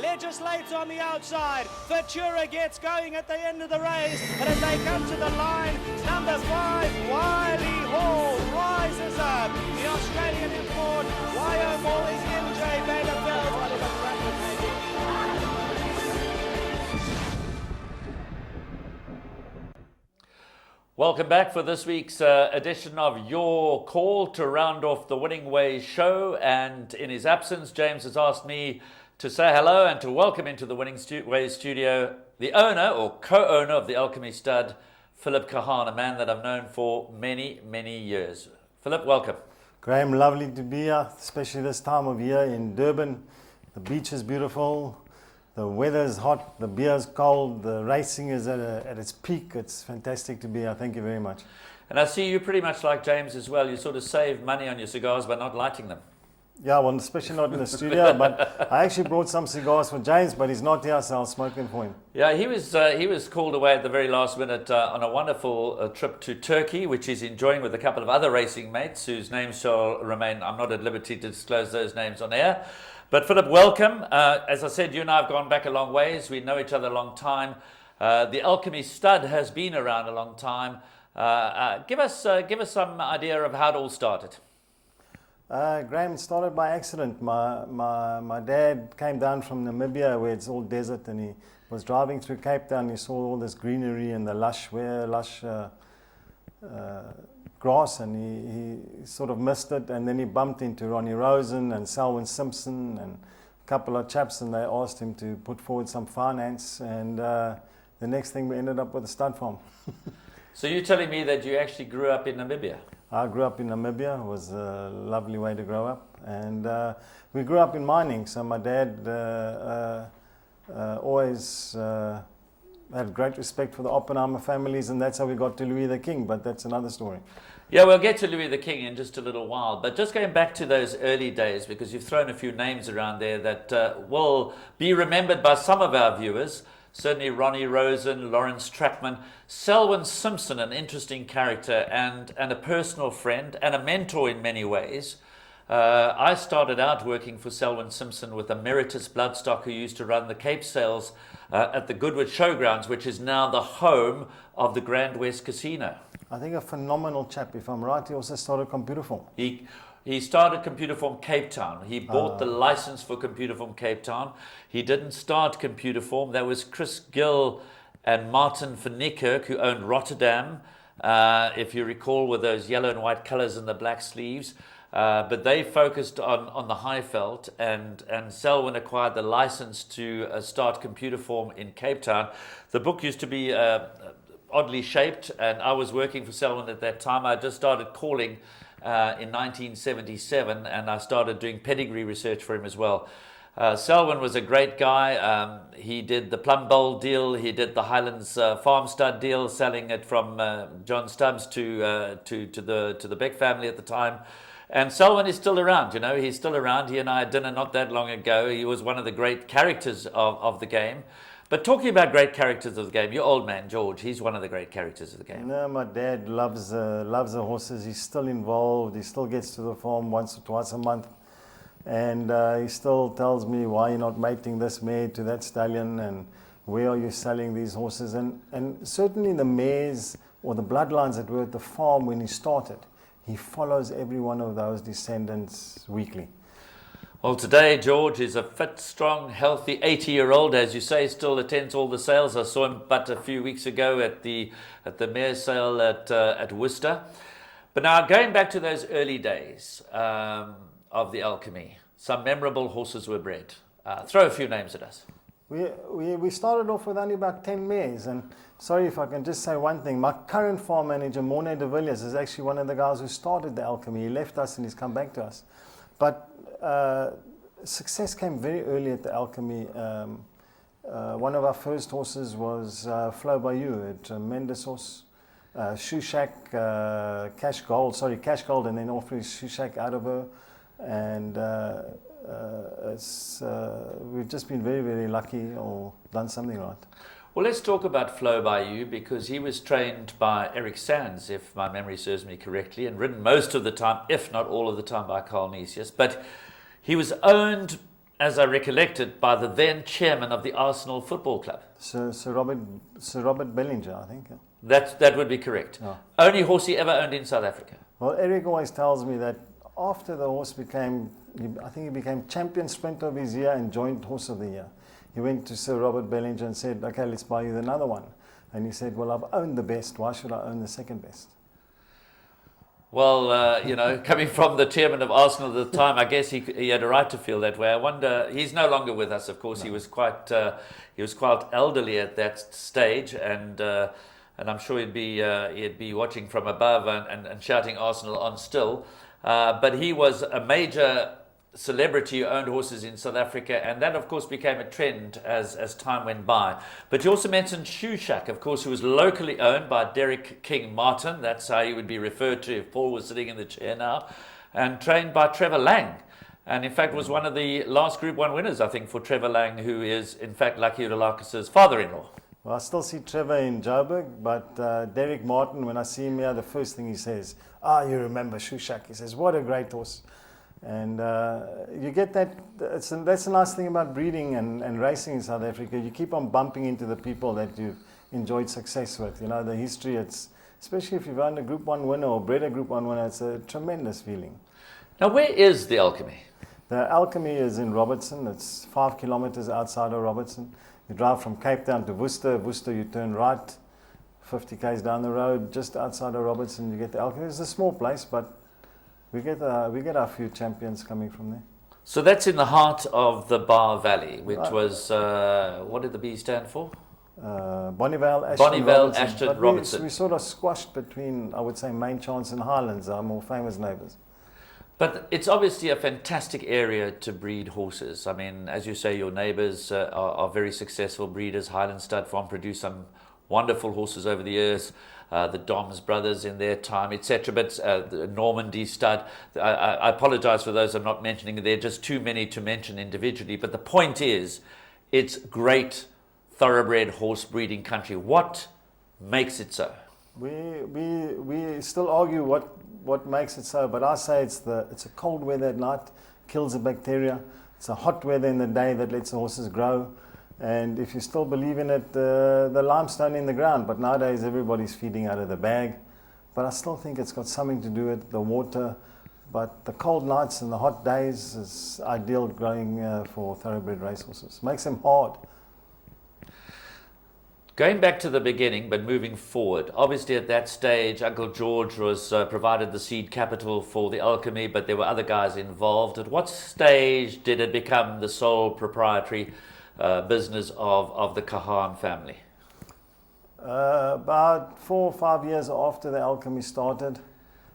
Legislates on the outside. Ventura gets going at the end of the race, and as they come to the line, number 5, Wiley Hall rises up. The Australian import, Wyoming MJ Vanderbilt. Welcome back for this week's edition of Your Call to round off the Winning Ways show. And in his absence, James has asked me to say hello and to welcome into the Winning Ways studio the owner or co-owner of the Alchemy Stud, Philip Kahan, a man that I've known for many, many years. Philip, welcome. Graham, lovely to be here, especially this time of year in Durban. The beach is beautiful, the weather is hot, the beer is cold, the racing is at its peak. It's fantastic to be here. Thank you very much. And I see you pretty much like James as well. You sort of save money on your cigars by not lighting them. Yeah, well, especially not in the studio, but I actually brought some cigars for James, but he's not here, so I'll smoke them for him. Yeah, he was called away at the very last minute on a wonderful trip to Turkey, which he's enjoying with a couple of other racing mates whose names shall remain. I'm not at liberty to disclose those names on air. But Philip, welcome. As I said, you and I have gone back a long ways. We know each other a long time. The Alchemy Stud has been around a long time. Give us some idea of how it all started. Graham, it started by accident. My dad came down from Namibia, where it's all desert, and he was driving through Cape Town. He saw all this greenery and the lush grass, and he sort of missed it. And then he bumped into Ronnie Rosen and Selwyn Simpson and a couple of chaps, and they asked him to put forward some finance. And the next thing, we ended up with a stud farm. So you're telling me that you actually grew up in Namibia? I grew up in Namibia. It was a lovely way to grow up. And we grew up in mining. So my dad always had great respect for the Oppenheimer families, and that's how we got to Louis the King, but that's another story. Yeah, we'll get to Louis the King in just a little while. But just going back to those early days, because you've thrown a few names around there that will be remembered by some of our viewers. Certainly Ronnie Rosen, Lawrence Trackman, Selwyn Simpson, an interesting character and a personal friend and a mentor in many ways. I started out working for Selwyn Simpson with Emeritus Bloodstock, who used to run the Cape Sales at the Goodwood Showgrounds, which is now the home of the Grand West Casino. I think a phenomenal chap. If I'm right, he also started Computerform. He started Computerform Cape Town. He bought the license for Computerform Cape Town. He didn't start Computerform. That was Chris Gill and Martin van Niekerk, who owned Rotterdam, if you recall, with those yellow and white colours and the black sleeves. But they focused on the Highveld, and Selwyn acquired the license to start computer form in Cape Town. The book used to be oddly shaped, and I was working for Selwyn at that time. I just started calling in 1977, and I started doing pedigree research for him as well. Selwyn was a great guy. He did the Plum Bowl deal. He did the Highlands Farm Stud deal, selling it from John Stubbs to the Beck family at the time. And Selwyn is still around. You know, he's still around. He and I had dinner not that long ago. He was one of the great characters of the game. But talking about great characters of the game, your old man George, he's one of the great characters of the game. No, my dad loves the horses. He's still involved. He still gets to the farm once or twice a month. And he still tells me, why you're not mating this mare to that stallion, and where are you selling these horses? And certainly the mares or the bloodlines that were at the farm when he started, he follows every one of those descendants weekly. Well, today George is a fit, strong, healthy 80-year-old, as you say, still attends all the sales. I saw him but a few weeks ago at the mare sale at Worcester. But now going back to those early days of the Alchemy, some memorable horses were bred. Throw a few names at us. We started off with only about 10 mares, and sorry if I can just say one thing, my current farm manager, Morne de Villiers, is actually one of the guys who started the Alchemy. He left us and he's come back to us. But success came very early at the Alchemy. One of our first horses was Flow by You, a tremendous horse. Shoe Shack, Cash Gold, and then offered Shoe Shack out of her. And we've just been very, very lucky or done something right. Well, let's talk about Flow by You, because he was trained by Eric Sands, if my memory serves me correctly, and ridden most of the time, if not all of the time, by Carl Nesius. But he was owned, as I recollected, by the then chairman of the Arsenal Football Club. Sir Robert Bellinger, I think. That would be correct. Oh. Only horse he ever owned in South Africa. Well, Eric always tells me that after the horse became, I think he became champion sprinter of his year and joint horse of the year, he went to Sir Robert Bellinger and said, okay, let's buy you another one. And he said, well, I've owned the best. Why should I own the second best? Well, coming from the chairman of Arsenal at the time, I guess he had a right to feel that way. I wonder, he's no longer with us, of course. No. He was quite elderly at that stage, and I'm sure he'd be watching from above and shouting Arsenal on still. But he was a major celebrity who owned horses in South Africa, and that of course became a trend as time went by. But you also mentioned Shoe Shack, of course, who was locally owned by Derek King Martin. That's how he would be referred to if Paul was sitting in the chair now, and trained by Trevor Lang, and in fact was one of the last Group 1 winners, I think, for Trevor Lang, who is in fact Lucky Udalakis' father-in-law. Well, I still see Trevor in Joburg, but Derek Martin, when I see him here, the first thing he says, you remember Shoe Shack. He says, what a great horse. And you get that, that's the nice thing about breeding and racing in South Africa. You keep on bumping into the people that you've enjoyed success with. You know, the history, especially if you've owned a Group 1 winner or bred a Group 1 winner, it's a tremendous feeling. Now, where is the Alchemy? The Alchemy is in Robertson. It's 5 kilometers outside of Robertson. You drive from Cape Town to Worcester. Worcester, you turn right, 50 k's down the road, just outside of Robertson, you get the Alchemy. It's a small place, but we get our few champions coming from there. So that's in the heart of the Bar Valley, which was, what did the B stand for? Bonnievale, Ashton, Robertson. We sort of squashed between, I would say, Main Chance and Highlands, our more famous neighbours. But it's obviously a fantastic area to breed horses. I mean, as you say, your neighbours are very successful breeders. Highland Stud Farm produced some wonderful horses over the years. The Doms brothers in their time, etc. But the Normandy Stud, I apologize for those I'm not mentioning. There are just too many to mention individually. But the point is, it's great thoroughbred horse breeding country. What makes it so? We still argue what makes it so, but I say it's a cold weather at night, kills the bacteria. It's a hot weather in the day that lets the horses grow. And if you still believe in it, the limestone in the ground. But nowadays everybody's feeding out of the bag. But I still think it's got something to do with the water. But the cold nights and the hot days is ideal growing for thoroughbred racehorses. Makes them hard. Going back to the beginning, but moving forward, obviously at that stage, Uncle George was provided the seed capital for the Alchemy, but there were other guys involved. At what stage did it become the sole proprietary business of the Kahan family? About 4 or 5 years after the Alchemy started.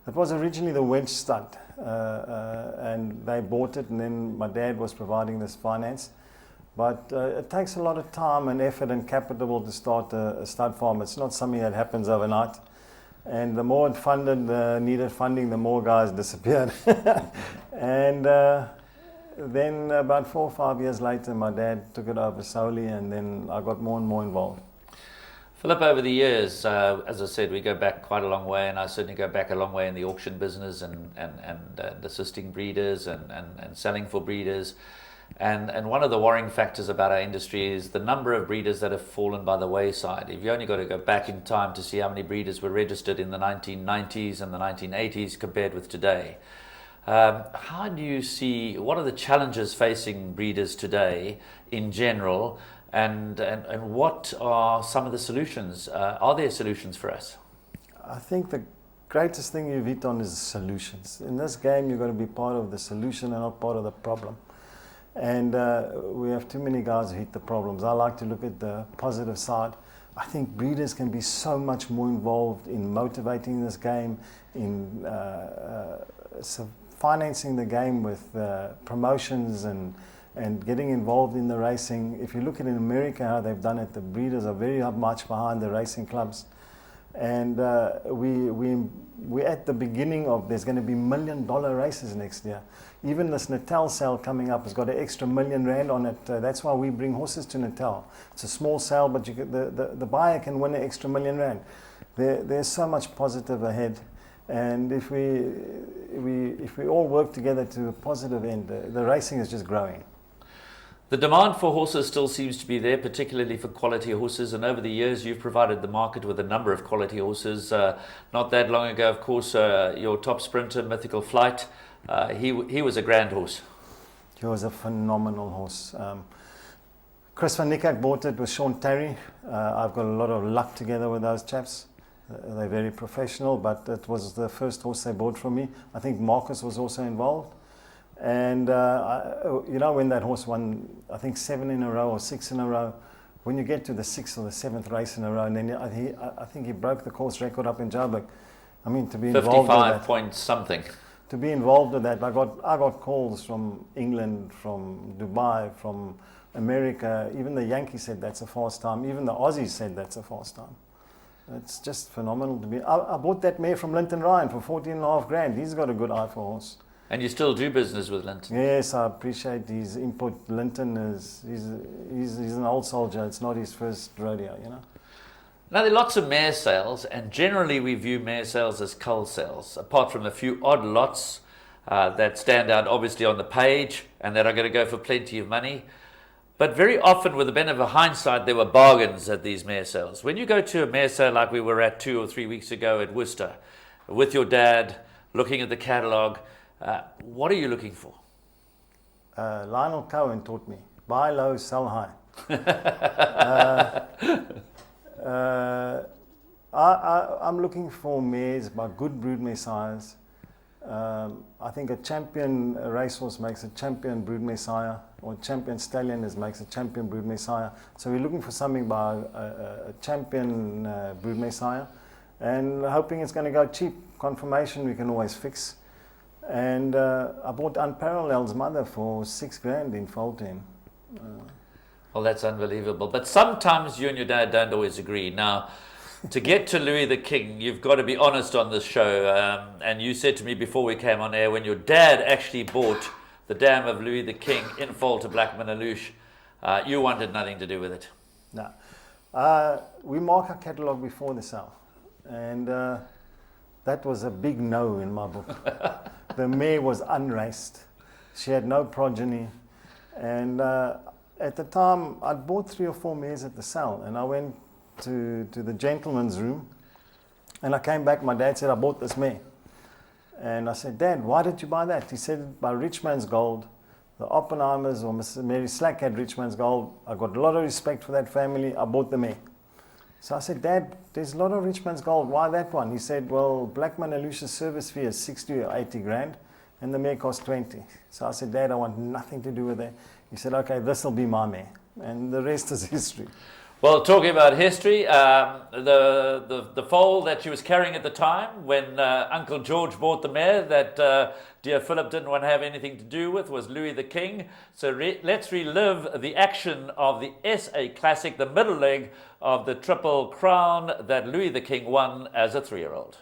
It was originally the wedge stud, and they bought it, and then my dad was providing this finance. But it takes a lot of time and effort and capital to start a stud farm. It's not something that happens overnight. And the more it needed funding, the more guys disappeared. And then about 4 or 5 years later, my dad took it over solely, and then I got more and more involved. Philip, over the years, as I said, we go back quite a long way, and I certainly go back a long way in the auction business and assisting breeders and selling for breeders. And one of the worrying factors about our industry is the number of breeders that have fallen by the wayside. If you only got to go back in time to see how many breeders were registered in the 1990s and the 1980s compared with today. How do you see, what are the challenges facing breeders today in general, and what are some of the solutions? Are there solutions for us? I think the greatest thing you've hit on is solutions. In this game, you've got to be part of the solution and not part of the problem. And we have too many guys who hit the problems. I like to look at the positive side. I think breeders can be so much more involved in motivating this game, in financing the game with promotions and getting involved in the racing. If you look at in America how they've done it, the breeders are very much behind the racing clubs. And we're at the beginning of, there's going to be $1 million races next year. Even this Natal sale coming up has got an extra R1 million on it. That's why we bring horses to Natal. It's a small sale, but the buyer can win an extra R1 million. There's so much positive ahead. And if we all work together to a positive end, the racing is just growing. The demand for horses still seems to be there, particularly for quality horses. And over the years, you've provided the market with a number of quality horses. Not that long ago, of course, your top sprinter, Mythical Flight, he was a grand horse. He was a phenomenal horse. Chris van Niekerk bought it with Sean Terry. I've got a lot of luck together with those chaps. They're very professional, but it was the first horse they bought from me. I think Marcus was also involved. And, you know, when that horse won, I think 7 in a row or 6 in a row, when you get to the 6th or the 7th race in a row, and then I think he broke the course record up in Joburg. I mean, to be involved 55 point something. To be involved with that, I got calls from England, from Dubai, from America. Even the Yankees said that's a fast time. Even the Aussies said that's a fast time. It's just phenomenal to be. I bought that mare from Linton Ryan for 14.5 grand. He's got a good eye for horse. And you still do business with Linton? Yes, I appreciate his input. Linton he's an old soldier. It's not his first rodeo, you know. Now, there are lots of mare sales, and generally we view mare sales as cull sales, apart from a few odd lots that stand out obviously on the page and that are going to go for plenty of money. But very often, with the benefit of hindsight, there were bargains at these mare sales. When you go to a mare sale like we were at 2 or 3 weeks ago at Worcester, with your dad, looking at the catalogue, what are you looking for? Lionel Cohen taught me, buy low, sell high. I'm looking for mares by good broodmare sires. I think a champion racehorse makes a champion broodmare sire, or a champion stallion makes a champion broodmare sire. So we're looking for something by a champion broodmare sire, and hoping it's going to go cheap. Confirmation we can always fix. And I bought Unparalleled's mother for 6 grand in Fulton. Well, that's unbelievable. But sometimes you and your dad don't always agree. Now, to get to Louis the King, you've got to be honest on this show. And you said to me before we came on air, when your dad actually bought the dam of Louis the King in Fall to Black Manaloosh, you wanted nothing to do with it. No. We mark our catalogue before the sale. And that was a big no in my book. The mare was unraced. She had no progeny. And at the time, I'd bought 3 or 4 mares at the sale. And I went to the gentleman's room. And I came back, my dad said, I bought this mare. And I said, Dad, why did you buy that? He said, by Rich Man's Gold. The Oppenheimers or Mrs. Mary Slack had Rich Man's Gold. I got a lot of respect for that family. I bought the mare. So I said, Dad, there's a lot of Richmond's Gold. Why that one? He said, well, Blackman and Lucia's service fee is 60 or 80 grand, and the mare costs 20. So I said, Dad, I want nothing to do with it. He said, okay, this will be my mare. And the rest is history. Well, talking about history, the foal that she was carrying at the time when Uncle George bought the mare that dear Philip didn't want to have anything to do with was Louis the King. So let's relive the action of the SA Classic, the middle leg of the Triple Crown that Louis the King won as a 3-year-old.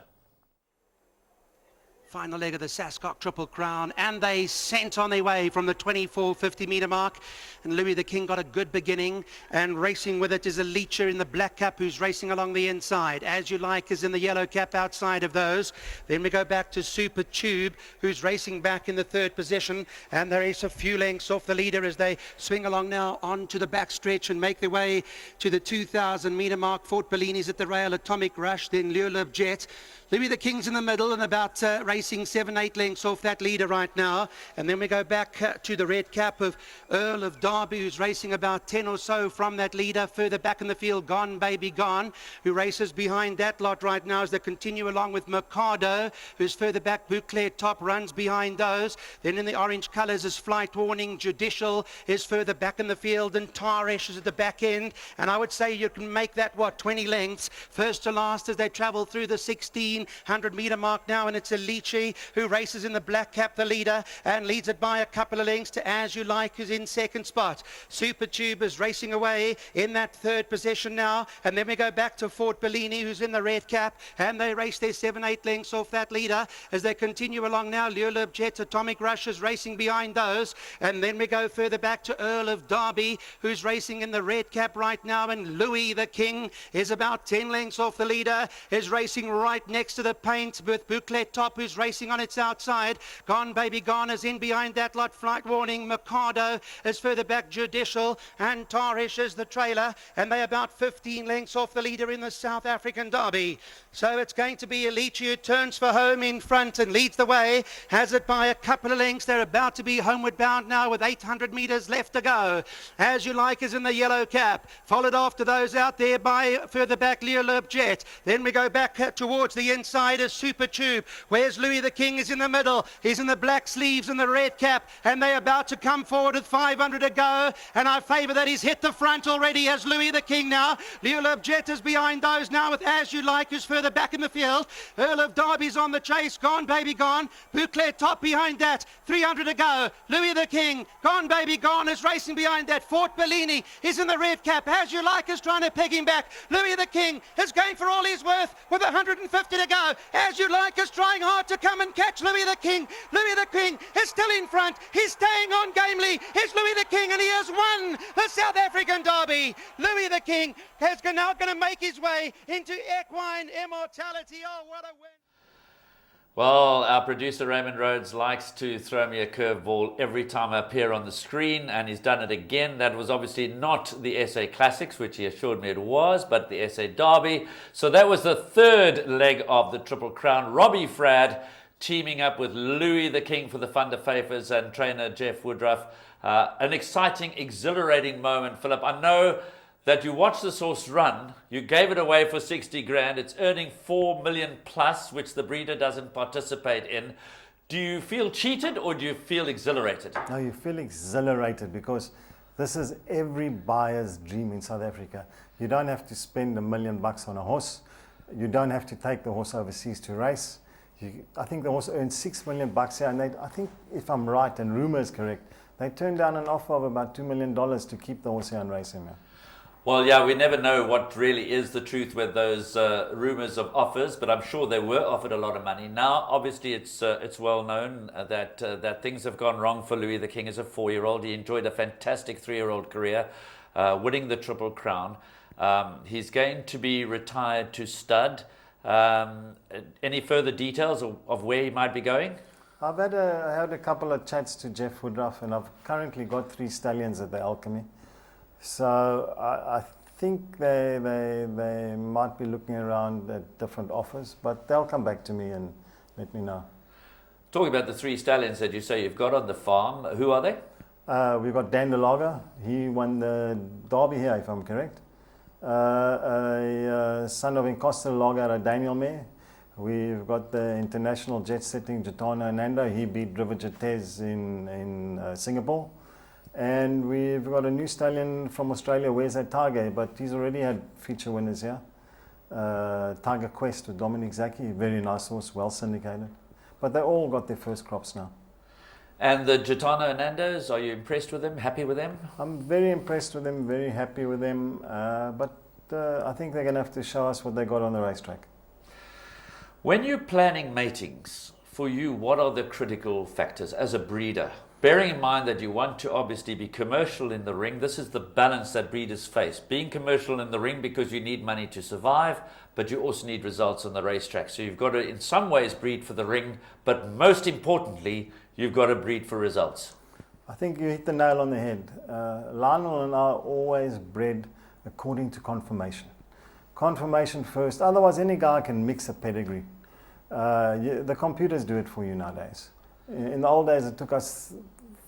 Final leg of the Sascock Triple Crown, and they sent on their way from the 24.50 metre mark. And Louis the King got a good beginning, and racing with it is a Leacher in the black cap who's racing along the inside. As You Like is in the yellow cap outside of those. Then we go back to Super Tube, who's racing back in the 3rd position, and there is a few lengths off the leader as they swing along now onto the back stretch and make their way to the 2,000 metre mark. Fort Bellini's at the rail, Atomic Rush, then Luleb Jet. Louis the King's in the middle and about racing 7-8 lengths off that leader right now. And then we go back to the red cap of Earl of Derby, who's racing about 10 or so from that leader. Further back in the field, Gone Baby Gone, who races behind that lot right now as they continue along with Mercado, who's further back. Bouclair Top runs behind those. Then in the orange colours is Flight Warning. Judicial is further back in the field, and Taresh is at the back end. And I would say you can make that, 20 lengths, first to last as they travel through the 1,600 metre mark now. And it's a Leachy who races in the black cap, the leader, and leads it by a couple of lengths to As You Like, who's in 2nd spot. Super Tube is racing away in that 3rd position now. And then we go back to Fort Bellini, who's in the red cap, and they race their 7-8 lengths off that leader as they continue along now. Luleb Jet, Atomic Rush is racing behind those. And then we go further back to Earl of Derby, who's racing in the red cap right now. And Louis the King is about 10 lengths off the leader, is racing right next to the paint with Bouclair Top, who's racing on its outside. Gone Baby Gone is in behind that lot. Flight Warning. Mercado is further back. Judicial and Taresh is the trailer, and they're about 15 lengths off the leader in the South African Derby. So it's going to be Elite who turns for home in front and leads the way, has it by a couple of lengths. They're about to be homeward bound now with 800 metres left to go. As You Like is in the yellow cap, followed after those out there by further back Luleb Jet. Then we go back towards the inside as Super Tube. Where's Louis the King? Is in the middle. He's in the black sleeves and the red cap, and they're about to come forward with 500 to go. And I favour that he's hit the front already as Louis the King now. Luleb Jet is behind those now with As You Like, who's further back in the field. Earl of Derby's on the chase. Gone Baby Gone. Bouclair Top behind that. 300 to go. Louis the King. Gone Baby Gone is racing behind that. Fort Bellini is in the red cap. As You Like is trying to peg him back. Louis the King is going for all he's worth with 150 to go. As You Like is trying hard to come and catch Louis the King. Louis the King is still in front. He's staying on gamely. Here's Louis the King, and he has won the South African Derby. Louis the King is now going to make his way into equine immortality. Oh, what a win. Well, our producer Raymond Rhodes likes to throw me a curveball every time I appear on the screen, and he's done it again. That was obviously not the SA Classics, which he assured me it was, but the SA Derby. So that was the 3rd leg of the Triple Crown. Robbie Frad teaming up with Louis the King for the Van der Pfeifers and trainer Jeff Woodruff. An exciting, exhilarating moment, Philip. I know that you watched this horse run, you gave it away for 60 grand, it's earning 4 million plus, which the breeder doesn't participate in. Do you feel cheated or do you feel exhilarated? No, you feel exhilarated because this is every buyer's dream in South Africa. You don't have to spend $1 million on a horse. You don't have to take the horse overseas to race. I think the horse earned $6 million here, and I think, if I'm right and rumour is correct, they turned down an offer of about $2 million to keep the horse here and race him. Well, yeah, we never know what really is the truth with those rumours of offers, but I'm sure they were offered a lot of money. Now, obviously, it's well known that things have gone wrong for Louis the King as a 4-year-old. He enjoyed a fantastic 3-year-old career, winning the Triple Crown. He's going to be retired to stud. Any further details of where he might be going? I've had a couple of chats to Jeff Woodruff, and I've currently got 3 stallions at the Alchemy. So I think they might be looking around at different offers, but they'll come back to me and let me know. Talking about the 3 stallions that you say you've got on the farm, who are they? We've got Dan DeLager. He won the Derby here, if I'm correct. a son of Incosta Lager, a Daniel mare. We've got the international jet-setting Gitano Hernando. He beat River Jatez in Singapore. And we've got a new stallion from Australia, Where's That Tiger? But he's already had feature winners here. Tiger Quest with Dominic Zaki, very nice horse, well syndicated. But they all got their first crops now. And the Gitano Hernandos, are you impressed with them, happy with them? I'm very impressed with them, very happy with them. But I think they're going to have to show us what they got on the racetrack. When you're planning matings, for you, what are the critical factors as a breeder? Bearing in mind that you want to obviously be commercial in the ring, this is the balance that breeders face. Being commercial in the ring because you need money to survive, but you also need results on the racetrack. So you've got to, in some ways, breed for the ring, but most importantly, you've got to breed for results. I think you hit the nail on the head. Lionel and I always bred according to confirmation. Confirmation first, otherwise any guy can mix a pedigree. The computers do it for you nowadays. In the old days, it took us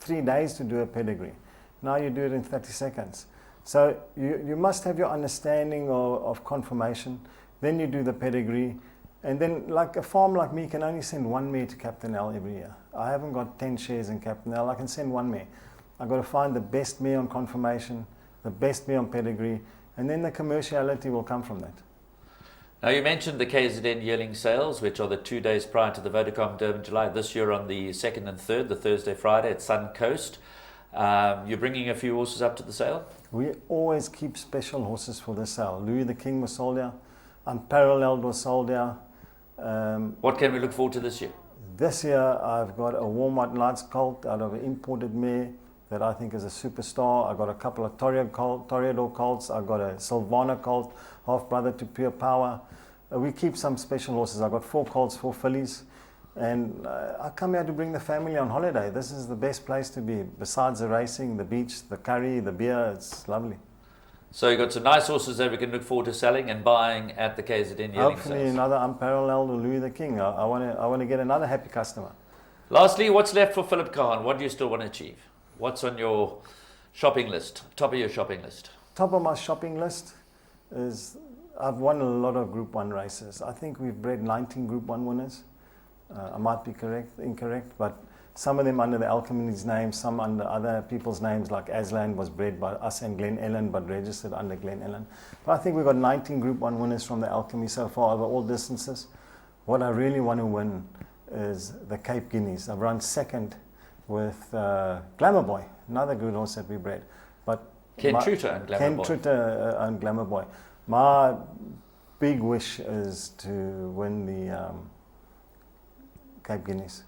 3 days to do a pedigree. Now you do it in 30 seconds. So you must have your understanding of confirmation. Then you do the pedigree. And then like a farm like me can only send 1 mare to Captain L every year. I haven't got 10 shares in Captain L. I can send 1 mare. I've got to find the best mare on confirmation, the best mare on pedigree, and then the commerciality will come from that. Now, you mentioned the KZN yearling sales, which are the 2 days prior to the Vodacom Durban July. This year on the 2nd and 3rd, the Thursday, Friday at Sun Coast. You're bringing a few horses up to the sale? We always keep special horses for the sale. Louis the King was sold here. Unparalleled was sold here. What can we look forward to this year? This year, I've got a Walmart Lights colt out of an imported mare that I think is a superstar. I've got a couple of Toreador colts. I've got a Silvana colt, half brother to Pure Power. We keep some special horses. I've got 4 colts, 4 fillies. And I come here to bring the family on holiday. This is the best place to be. Besides the racing, the beach, the curry, the beer, it's lovely. So you've got some nice horses that we can look forward to selling and buying at the KZN yearling Hopefully sales. another Unparalleled or Louis the King. I want to get another happy customer. Lastly, what's left for Philip Kahan? What do you still want to achieve? What's on your shopping list, top of your shopping list? Top of my shopping list is I've won a lot of Group 1 races. I think we've bred 19 Group 1 winners. I might be incorrect, but some of them under the Alchemy's name, some under other people's names, like Aslan was bred by us and Glen Ellen, but registered under Glen Ellen. But I think we've got 19 Group 1 winners from the Alchemy so far over all distances. What I really want to win is the Cape Guineas. I've run second with Glamour Boy, another good horse that we bred. But Ken Truter and Glamour Boy. Ken Truter and Glamour Boy. My big wish is to win the Cape Guineas.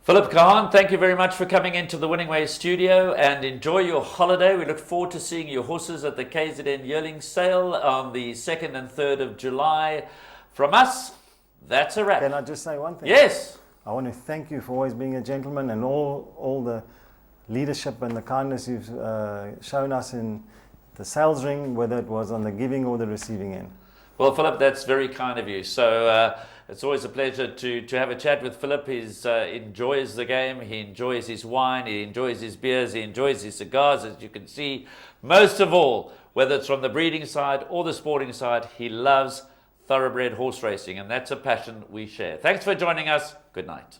Philip Kahan, thank you very much for coming into the Winning Ways studio and enjoy your holiday. We look forward to seeing your horses at the KZN yearling sale on the 2nd and 3rd of July. From us, that's a wrap. Can I just say one thing? Yes. I want to thank you for always being a gentleman and all the leadership and the kindness you've shown us in the sales ring, whether it was on the giving or the receiving end. Well, Philip, that's very kind of you. So it's always a pleasure to have a chat with Philip. He enjoys the game. He enjoys his wine. He enjoys his beers. He enjoys his cigars, as you can see. Most of all, whether it's from the breeding side or the sporting side, he loves thoroughbred horse racing, and that's a passion we share. Thanks for joining us. Good night.